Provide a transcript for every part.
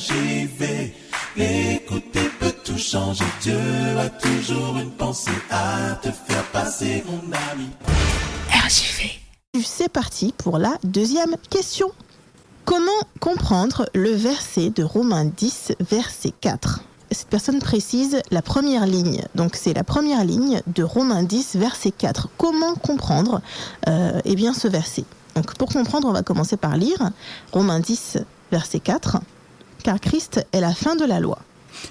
RJV. Écouter peut tout changer. Dieu a toujours une pensée à te faire passer, mon ami. RJV. C'est parti pour la deuxième question. Comment comprendre le verset de Romains 10, verset 4 ? Cette personne précise la première ligne. Donc, c'est la première ligne de Romains 10, verset 4. Comment comprendre ce verset ? Donc, pour comprendre, on va commencer par lire Romains 10, verset 4. Car Christ est la fin de la loi.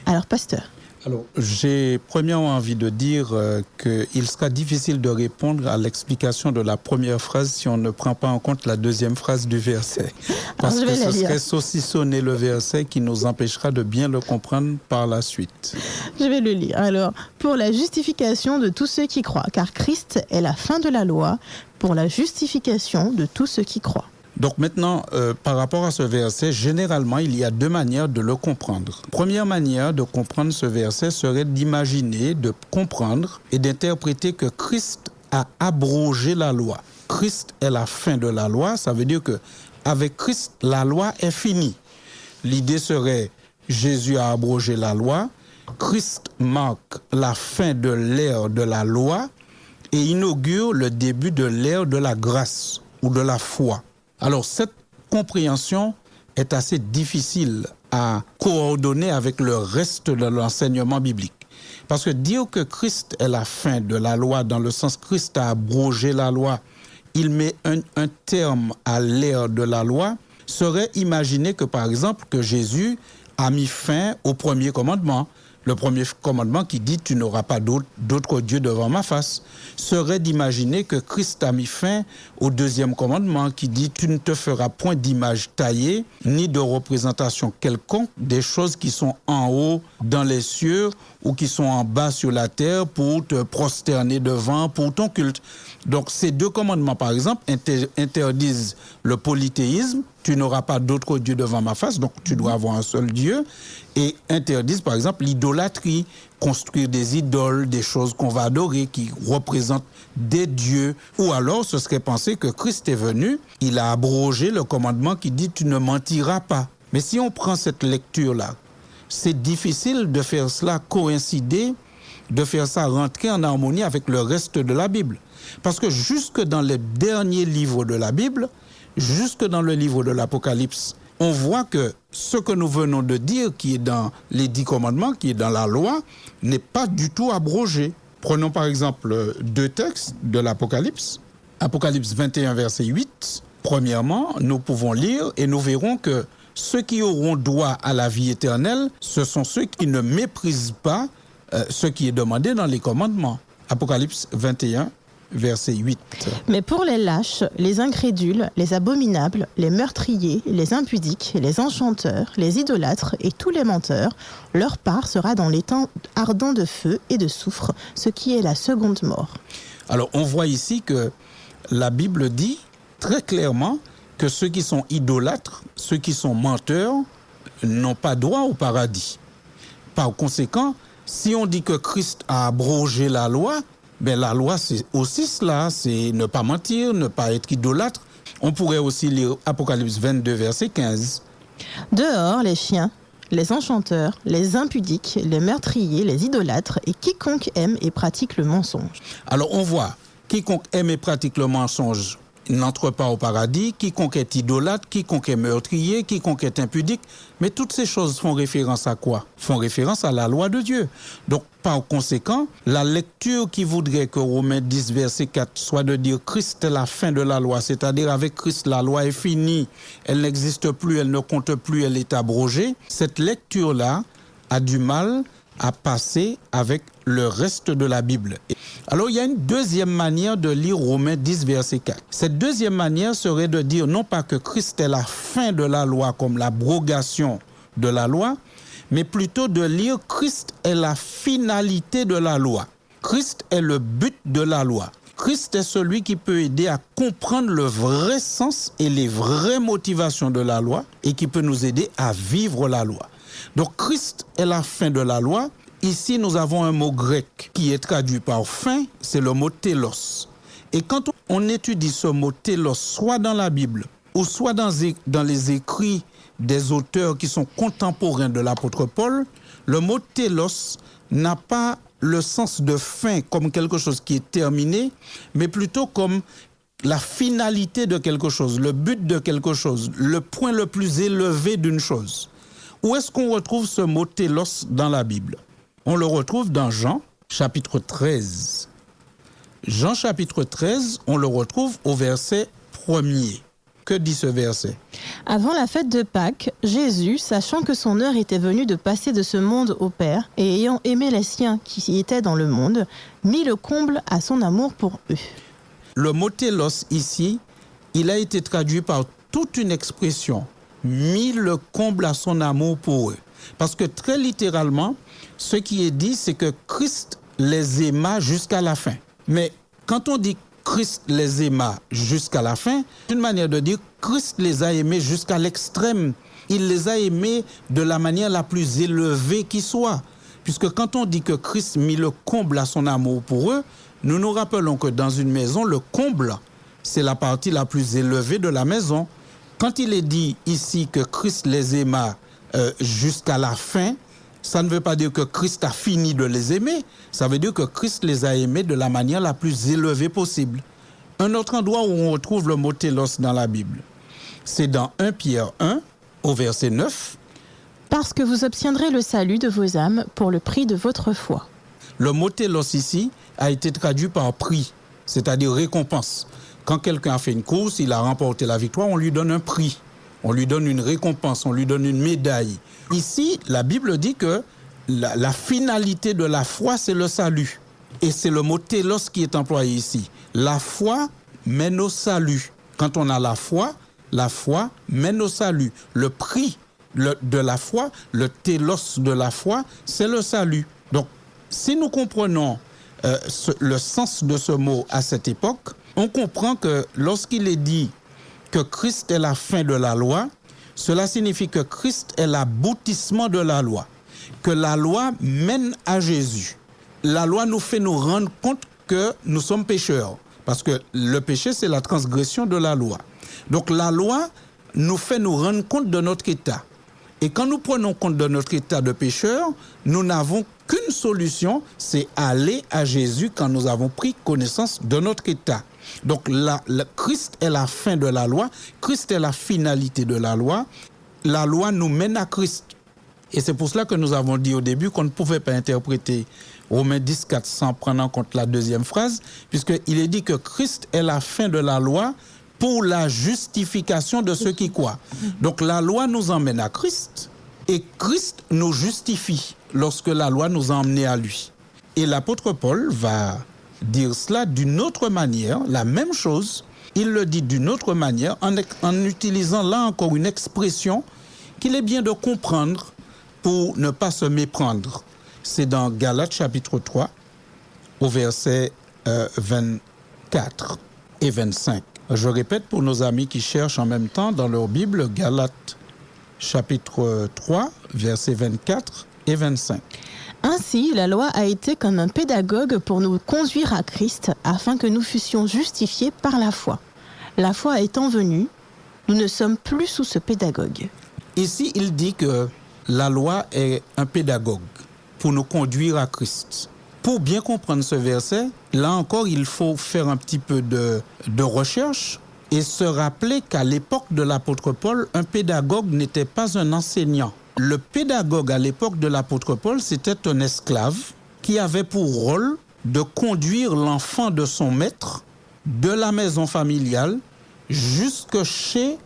Alors, pasteur. Alors, j'ai premièrement envie de dire qu'il sera difficile de répondre à l'explication de la première phrase si on ne prend pas en compte la deuxième phrase du verset. Parce que ce serait saucissonner le verset qui nous empêchera de bien le comprendre par la suite. Je vais le lire. Alors, pour la justification de tous ceux qui croient, car Christ est la fin de la loi, pour la justification de tous ceux qui croient. Donc maintenant, par rapport à ce verset, généralement, il y a deux manières de le comprendre. Première manière de comprendre ce verset serait d'imaginer, de comprendre et d'interpréter que Christ a abrogé la loi. Christ est la fin de la loi, ça veut dire que avec Christ, la loi est finie. L'idée serait, Jésus a abrogé la loi, Christ marque la fin de l'ère de la loi et inaugure le début de l'ère de la grâce ou de la foi. Alors, cette compréhension est assez difficile à coordonner avec le reste de l'enseignement biblique. Parce que dire que Christ est la fin de la loi, dans le sens Christ a abrogé la loi, il met un terme à l'ère de la loi, serait imaginer que, par exemple, que Jésus a mis fin au premier commandement. Le premier commandement qui dit « Tu n'auras pas d'autre Dieu devant ma face » serait d'imaginer que Christ a mis fin au deuxième commandement qui dit « Tu ne te feras point d'image taillée, ni de représentation quelconque des choses qui sont en haut dans les cieux ou qui sont en bas sur la terre pour te prosterner devant pour ton culte. » Donc ces deux commandements, par exemple, interdisent le polythéisme, tu n'auras pas d'autre Dieu devant ma face, donc tu dois avoir un seul Dieu, et interdisent par exemple l'idolâtrie, construire des idoles, des choses qu'on va adorer, qui représentent des dieux, ou alors ce serait penser que Christ est venu, il a abrogé le commandement qui dit tu ne mentiras pas. Mais si on prend cette lecture-là, c'est difficile de faire cela coïncider, de faire ça rentrer en harmonie avec le reste de la Bible. Parce que jusque dans les derniers livres de la Bible, jusque dans le livre de l'Apocalypse, on voit que ce que nous venons de dire, qui est dans les 10 commandements, qui est dans la loi, n'est pas du tout abrogé. Prenons par exemple 2 textes de l'Apocalypse. Apocalypse 21, verset 8. Premièrement, nous pouvons lire et nous verrons que ceux qui auront droit à la vie éternelle, ce sont ceux qui ne méprisent pas ce qui est demandé dans les commandements. Apocalypse 21, verset 8. Mais pour les lâches, les incrédules, les abominables, les meurtriers, les impudiques, les enchanteurs, les idolâtres et tous les menteurs, leur part sera dans les temps ardents de feu et de soufre, ce qui est la seconde mort. Alors on voit ici que la Bible dit très clairement que ceux qui sont idolâtres, ceux qui sont menteurs, n'ont pas droit au paradis. Par conséquent, si on dit que Christ a abrogé la loi, ben la loi c'est aussi cela, c'est ne pas mentir, ne pas être idolâtre. On pourrait aussi lire Apocalypse 22, verset 15. Dehors les chiens, les enchanteurs, les impudiques, les meurtriers, les idolâtres et quiconque aime et pratique le mensonge. Alors on voit, quiconque aime et pratique le mensonge n'entre pas au paradis, quiconque est idolâtre, quiconque est meurtrier, quiconque est impudique. Mais toutes ces choses font référence à quoi ? Font référence à la loi de Dieu. Donc, par conséquent, la lecture qui voudrait que Romains 10, verset 4 soit de dire Christ est la fin de la loi, c'est-à-dire avec Christ, la loi est finie, elle n'existe plus, elle ne compte plus, elle est abrogée. Cette lecture-là a du mal à passer avec le reste de la Bible. Alors, il y a une deuxième manière de lire Romains 10, verset 4. Cette deuxième manière serait de dire non pas que Christ est la fin de la loi comme l'abrogation de la loi, mais plutôt de lire Christ est la finalité de la loi. Christ est le but de la loi. Christ est celui qui peut aider à comprendre le vrai sens et les vraies motivations de la loi et qui peut nous aider à vivre la loi. Donc Christ est la fin de la loi. Ici, nous avons un mot grec qui est traduit par fin, c'est le mot télos. Et quand on étudie ce mot télos, soit dans la Bible ou soit dans les écrits des auteurs qui sont contemporains de l'apôtre Paul, le mot télos n'a pas le sens de fin comme quelque chose qui est terminé, mais plutôt comme la finalité de quelque chose, le but de quelque chose, le point le plus élevé d'une chose. Où est-ce qu'on retrouve ce mot télos dans la Bible? On le retrouve dans Jean, chapitre 13. Jean, chapitre 13, on le retrouve au verset 1er. Que dit ce verset? Avant la fête de Pâques, Jésus, sachant que son heure était venue de passer de ce monde au Père, et ayant aimé les siens qui étaient dans le monde, mit le comble à son amour pour eux. Le mot télos ici, il a été traduit par toute une expression, mis le comble à son amour pour eux. Parce que très littéralement, ce qui est dit, c'est que Christ les aima jusqu'à la fin. Mais quand on dit Christ les aima jusqu'à la fin, c'est une manière de dire Christ les a aimés jusqu'à l'extrême. Il les a aimés de la manière la plus élevée qui soit. Puisque quand on dit que Christ mit le comble à son amour pour eux, nous nous rappelons que dans une maison, le comble, c'est la partie la plus élevée de la maison. Quand il est dit ici que Christ les aima jusqu'à la fin, ça ne veut pas dire que Christ a fini de les aimer, ça veut dire que Christ les a aimés de la manière la plus élevée possible. Un autre endroit où on retrouve le mot télos dans la Bible, c'est dans 1 Pierre 1, au verset 9. Parce que vous obtiendrez le salut de vos âmes pour le prix de votre foi. Le mot télos ici a été traduit par prix, c'est-à-dire récompense. Quand quelqu'un a fait une course, il a remporté la victoire, on lui donne un prix. On lui donne une récompense, on lui donne une médaille. Ici, la Bible dit que la finalité de la foi, c'est le salut. Et c'est le mot télos qui est employé ici. La foi mène au salut. Quand on a la foi mène au salut. Le prix de la foi, le télos de la foi, c'est le salut. Donc, si nous comprenons le sens de ce mot à cette époque, on comprend que lorsqu'il est dit que Christ est la fin de la loi, cela signifie que Christ est l'aboutissement de la loi, que la loi mène à Jésus. La loi nous fait nous rendre compte que nous sommes pécheurs, parce que le péché, c'est la transgression de la loi. Donc la loi nous fait nous rendre compte de notre état. Et quand nous prenons compte de notre état de pécheur, nous n'avons qu'une solution, c'est aller à Jésus quand nous avons pris connaissance de notre état. Donc Christ est la fin de la loi, Christ est la finalité de la loi nous mène à Christ. Et c'est pour cela que nous avons dit au début qu'on ne pouvait pas interpréter Romains 10, 4 sans prendre en compte la deuxième phrase, puisqu'il est dit que Christ est la fin de la loi pour la justification de ceux qui croient. Donc la loi nous emmène à Christ et Christ nous justifie lorsque la loi nous a emmenés à lui. Et l'apôtre Paul va dire cela d'une autre manière, la même chose, il le dit d'une autre manière en utilisant là encore une expression qu'il est bien de comprendre pour ne pas se méprendre. C'est dans Galates chapitre 3 au verset 24 et 25. Je répète pour nos amis qui cherchent en même temps dans leur Bible, Galates chapitre 3 versets 24 et 25. Ainsi, la loi a été comme un pédagogue pour nous conduire à Christ afin que nous fussions justifiés par la foi. La foi étant venue, nous ne sommes plus sous ce pédagogue. Ici, il dit que la loi est un pédagogue pour nous conduire à Christ. Pour bien comprendre ce verset, là encore, il faut faire un petit peu de recherche et se rappeler qu'à l'époque de l'apôtre Paul, un pédagogue n'était pas un enseignant. Le pédagogue à l'époque de l'apôtre Paul, c'était un esclave qui avait pour rôle de conduire l'enfant de son maître de la maison familiale jusque chez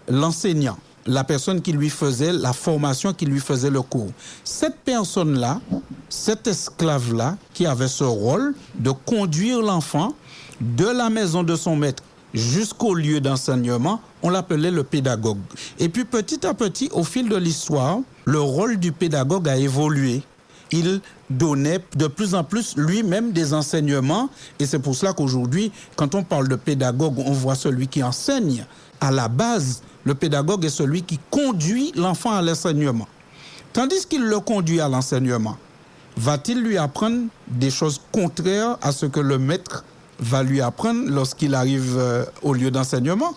l'enseignant, la personne qui lui faisait la formation, qui lui faisait le cours. Cette personne-là, cet esclave-là, qui avait ce rôle de conduire l'enfant de la maison de son maître jusqu'au lieu d'enseignement, on l'appelait le pédagogue. Et puis petit à petit, au fil de l'histoire, le rôle du pédagogue a évolué. Il donnait de plus en plus lui-même des enseignements. Et c'est pour cela qu'aujourd'hui, quand on parle de pédagogue, on voit celui qui enseigne. À la base, le pédagogue est celui qui conduit l'enfant à l'enseignement. Tandis qu'il le conduit à l'enseignement, va-t-il lui apprendre des choses contraires à ce que le maître va lui apprendre lorsqu'il arrive au lieu d'enseignement?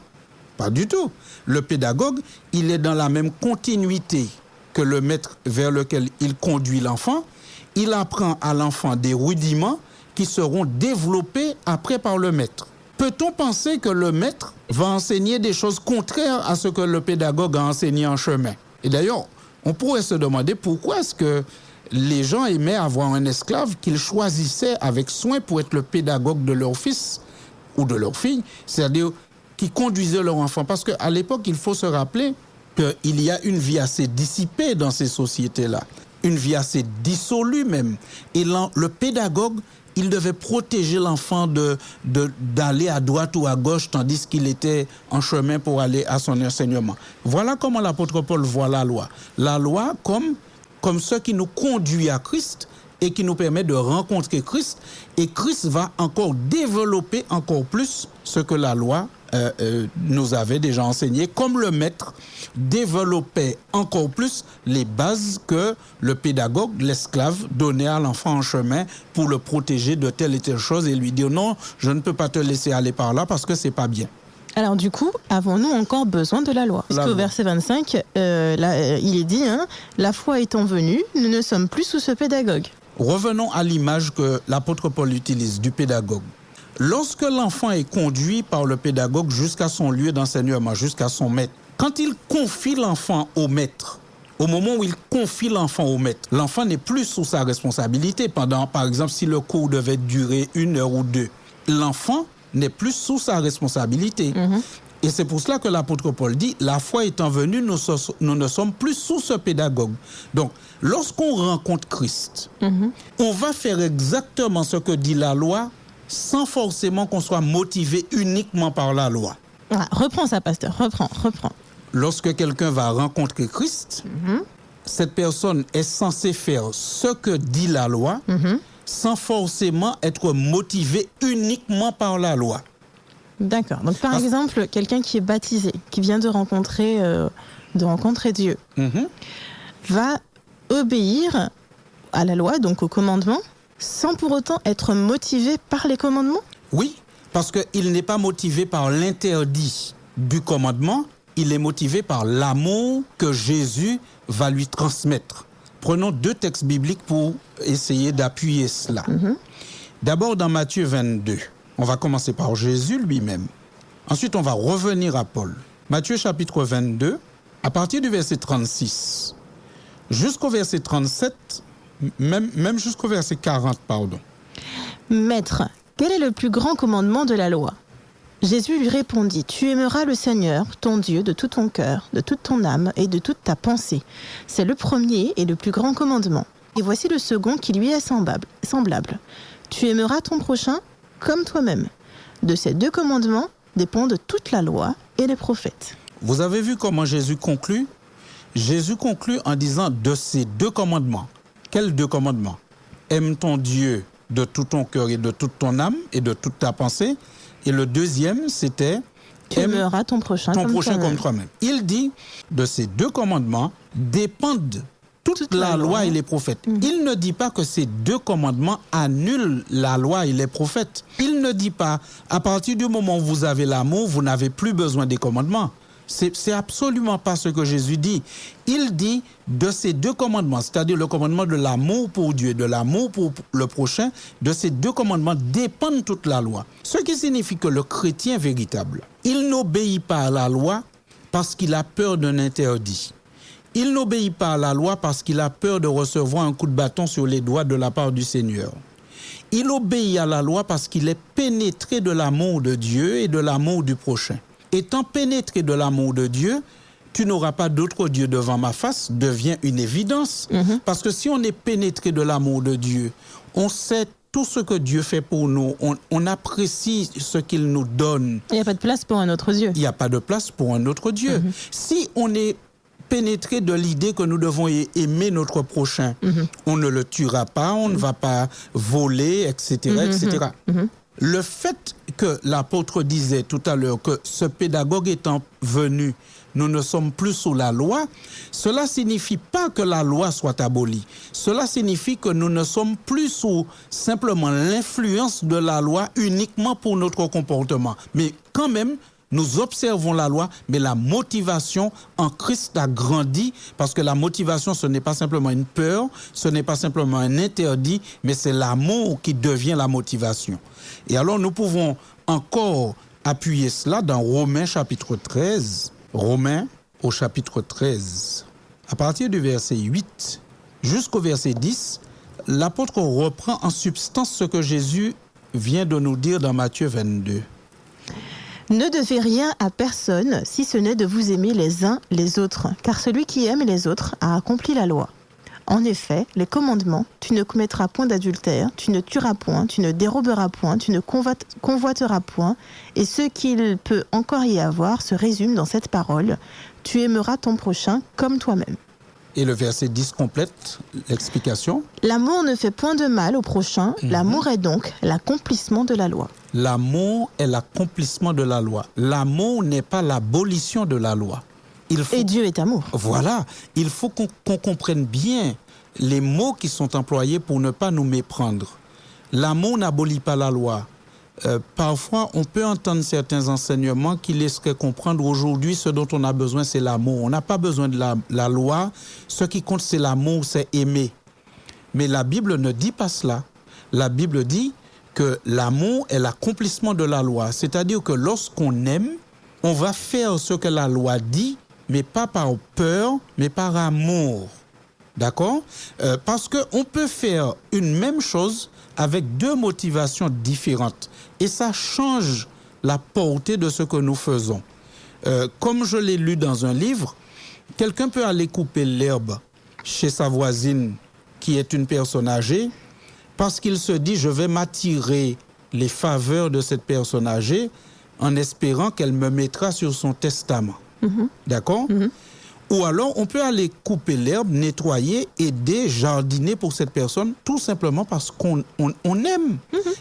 Pas du tout. Le pédagogue, il est dans la même continuité que le maître vers lequel il conduit l'enfant. Il apprend à l'enfant des rudiments qui seront développés après par le maître. Peut-on penser que le maître va enseigner des choses contraires à ce que le pédagogue a enseigné en chemin? Et d'ailleurs, on pourrait se demander pourquoi est-ce que les gens aimaient avoir un esclave qu'ils choisissaient avec soin pour être le pédagogue de leur fils ou de leur fille, c'est-à-dire qui conduisaient leur enfant. Parce qu'à l'époque, il faut se rappeler qu'il y a une vie assez dissipée dans ces sociétés-là, une vie assez dissolue même. Et le pédagogue, il devait protéger l'enfant d'aller à droite ou à gauche tandis qu'il était en chemin pour aller à son enseignement. Voilà comment l'apôtre Paul voit la loi. La loi comme ce qui nous conduit à Christ et qui nous permet de rencontrer Christ. Et Christ va encore développer encore plus ce que la loi nous avait déjà enseigné, comme le maître développait encore plus les bases que le pédagogue, l'esclave, donnait à l'enfant en chemin pour le protéger de telle et telle chose et lui dire non, je ne peux pas te laisser aller par là parce que c'est pas bien. Alors du coup, avons-nous encore besoin de la loi? Parce qu'au verset 25, il est dit, la foi étant venue, nous ne sommes plus sous ce pédagogue. Revenons à l'image que l'apôtre Paul utilise du pédagogue. Lorsque l'enfant est conduit par le pédagogue jusqu'à son lieu d'enseignement, jusqu'à son maître, quand il confie l'enfant au maître, au moment où il confie l'enfant au maître, l'enfant n'est plus sous sa responsabilité. Par exemple, si le cours devait durer 1 heure ou 2, l'enfant n'est plus sous sa responsabilité. Et c'est pour cela que l'apôtre Paul dit, la foi étant venue, nous ne sommes plus sous ce pédagogue. Donc, lorsqu'on rencontre Christ, on va faire exactement ce que dit la loi, sans forcément qu'on soit motivé uniquement par la loi. Ah, reprends ça, pasteur, reprends. Lorsque quelqu'un va rencontrer Christ, cette personne est censée faire ce que dit la loi, sans forcément être motivé uniquement par la loi. D'accord. Donc par exemple, quelqu'un qui est baptisé, qui vient de rencontrer Dieu, va obéir à la loi, donc au commandement, sans pour autant être motivé par les commandements? Oui, parce qu'il n'est pas motivé par l'interdit du commandement, il est motivé par l'amour que Jésus va lui transmettre. Prenons 2 textes bibliques pour essayer d'appuyer cela. D'abord dans Matthieu 22, on va commencer par Jésus lui-même. Ensuite, on va revenir à Paul. Matthieu chapitre 22, à partir du verset 36, jusqu'au verset 37, même jusqu'au verset 40, pardon. Maître, quel est le plus grand commandement de la loi? Jésus lui répondit, tu aimeras le Seigneur, ton Dieu, de tout ton cœur, de toute ton âme et de toute ta pensée. C'est le premier et le plus grand commandement. Et voici le second qui lui est semblable. Tu aimeras ton prochain comme toi-même. De ces 2 commandements dépendent toute la loi et les prophètes. Vous avez vu comment Jésus conclut? Jésus conclut en disant de ces 2 commandements. Quels 2 commandements? Aime ton Dieu de tout ton cœur et de toute ton âme et de toute ta pensée. Et le deuxième, c'était tu aimeras ton prochain comme toi-même. Il dit de ces 2 commandements dépendent toute la loi et les prophètes. Il ne dit pas que ces 2 commandements annulent la loi et les prophètes. Il ne dit pas à partir du moment où vous avez l'amour, vous n'avez plus besoin des commandements. C'est absolument pas ce que Jésus dit. Il dit de ces 2 commandements, c'est-à-dire le commandement de l'amour pour Dieu, de l'amour pour le prochain, de ces 2 commandements dépendent toute la loi. Ce qui signifie que le chrétien véritable, il n'obéit pas à la loi parce qu'il a peur d'un interdit. Il n'obéit pas à la loi parce qu'il a peur de recevoir un coup de bâton sur les doigts de la part du Seigneur. Il obéit à la loi parce qu'il est pénétré de l'amour de Dieu et de l'amour du prochain. Étant pénétré de l'amour de Dieu, tu n'auras pas d'autre Dieu devant ma face, devient une évidence. Parce que si on est pénétré de l'amour de Dieu, on sait tout ce que Dieu fait pour nous, on apprécie ce qu'il nous donne. Il n'y a pas de place pour un autre Dieu. Il n'y a pas de place pour un autre Dieu. Si on est pénétré de l'idée que nous devons aimer notre prochain, on ne le tuera pas, on ne va pas voler, etc. etc. Le fait que l'apôtre disait tout à l'heure que ce pédagogue étant venu, nous ne sommes plus sous la loi, cela signifie pas que la loi soit abolie. Cela signifie que nous ne sommes plus sous simplement l'influence de la loi uniquement pour notre comportement. Mais quand même, nous observons la loi, mais la motivation en Christ a grandi, parce que la motivation, ce n'est pas simplement une peur, ce n'est pas simplement un interdit, mais c'est l'amour qui devient la motivation. Et alors nous pouvons encore appuyer cela dans Romains chapitre 13. Romains au chapitre 13. À partir du verset 8 jusqu'au verset 10, l'apôtre reprend en substance ce que Jésus vient de nous dire dans Matthieu 22. Ne devez rien à personne si ce n'est de vous aimer les uns les autres, car celui qui aime les autres a accompli la loi. En effet, les commandements, tu ne commettras point d'adultère, tu ne tueras point, tu ne déroberas point, tu ne convoiteras point, et ce qu'il peut encore y avoir se résume dans cette parole, tu aimeras ton prochain comme toi-même. Et le verset 10 complète l'explication. L'amour ne fait point de mal au prochain, l'amour est donc l'accomplissement de la loi. L'amour est l'accomplissement de la loi. L'amour n'est pas l'abolition de la loi. Et Dieu est amour. Voilà, il faut qu'on comprenne bien les mots qui sont employés pour ne pas nous méprendre. L'amour n'abolit pas la loi. Parfois, on peut entendre certains enseignements qui laisseraient comprendre aujourd'hui ce dont on a besoin, c'est l'amour. On n'a pas besoin de la loi. Ce qui compte, c'est l'amour, c'est aimer. Mais la Bible ne dit pas cela. La Bible dit que l'amour est l'accomplissement de la loi. C'est-à-dire que lorsqu'on aime, on va faire ce que la loi dit, mais pas par peur, mais par amour. D'accord ? Parce qu'on peut faire une même chose avec deux motivations différentes. Et ça change la portée de ce que nous faisons. Comme je l'ai lu dans un livre, quelqu'un peut aller couper l'herbe chez sa voisine qui est une personne âgée parce qu'il se dit « je vais m'attirer les faveurs de cette personne âgée en espérant qu'elle me mettra sur son testament. » D'accord ? Ou alors, on peut aller couper l'herbe, nettoyer, aider, jardiner pour cette personne, tout simplement parce qu'on aime.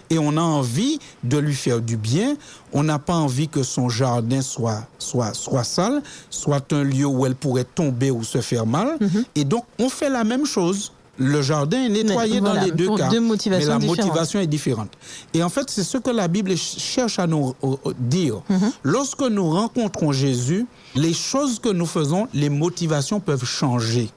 Et on a envie de lui faire du bien. On n'a pas envie que son jardin soit sale, soit un lieu où elle pourrait tomber ou se faire mal. Et donc, on fait la même chose. Le jardin est nettoyé dans les deux cas, mais la motivation est différente. Et en fait, c'est ce que la Bible cherche à nous dire. Lorsque nous rencontrons Jésus, les choses que nous faisons, les motivations peuvent changer.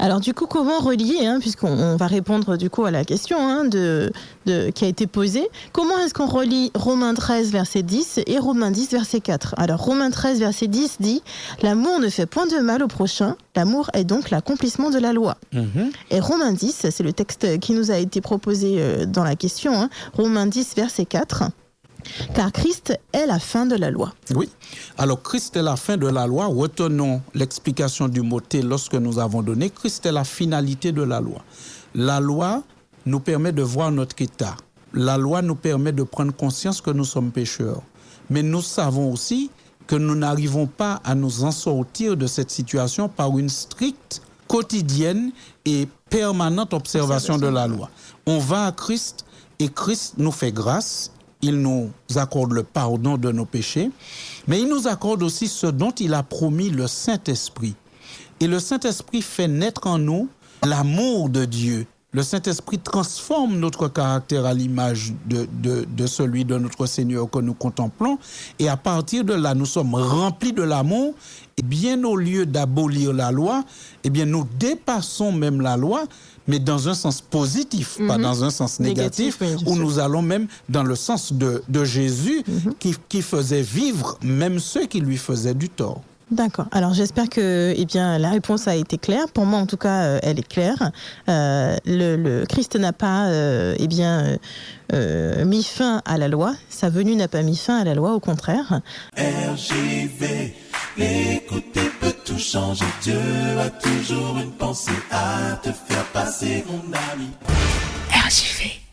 Alors du coup, comment relier, puisqu'on va répondre du coup à la question qui a été posée, comment est-ce qu'on relie Romains 13 verset 10 et Romains 10 verset 4 ? Alors Romains 13 verset 10 dit « L'amour ne fait point de mal au prochain, l'amour est donc l'accomplissement de la loi. » Et Romains 10, c'est le texte qui nous a été proposé dans la question, Romains 10 verset 4. Car Christ est la fin de la loi. Oui. Alors, Christ est la fin de la loi. Retenons l'explication du mot « t » lorsque nous avons donné. Christ est la finalité de la loi. La loi nous permet de voir notre état. La loi nous permet de prendre conscience que nous sommes pécheurs. Mais nous savons aussi que nous n'arrivons pas à nous en sortir de cette situation par une stricte, quotidienne et permanente observation de la loi. On va à Christ et Christ nous fait grâce. Il nous accorde le pardon de nos péchés, mais il nous accorde aussi ce dont il a promis, le Saint-Esprit. Et le Saint-Esprit fait naître en nous l'amour de Dieu. Le Saint-Esprit transforme notre caractère à l'image de celui de notre Seigneur que nous contemplons. Et à partir de là, nous sommes remplis de l'amour. Et bien au lieu d'abolir la loi, eh bien nous dépassons même la loi, mais dans un sens positif, pas dans un sens négatif, où nous allons même dans le sens de Jésus qui faisait vivre même ceux qui lui faisaient du tort. D'accord. Alors j'espère que la réponse a été claire. Pour moi, en tout cas, elle est claire. Le Christ n'a pas mis fin à la loi. Sa venue n'a pas mis fin à la loi, au contraire. RJV, l'écouter peut tout changer. Dieu a toujours une pensée à te faire passer, mon ami. RJV.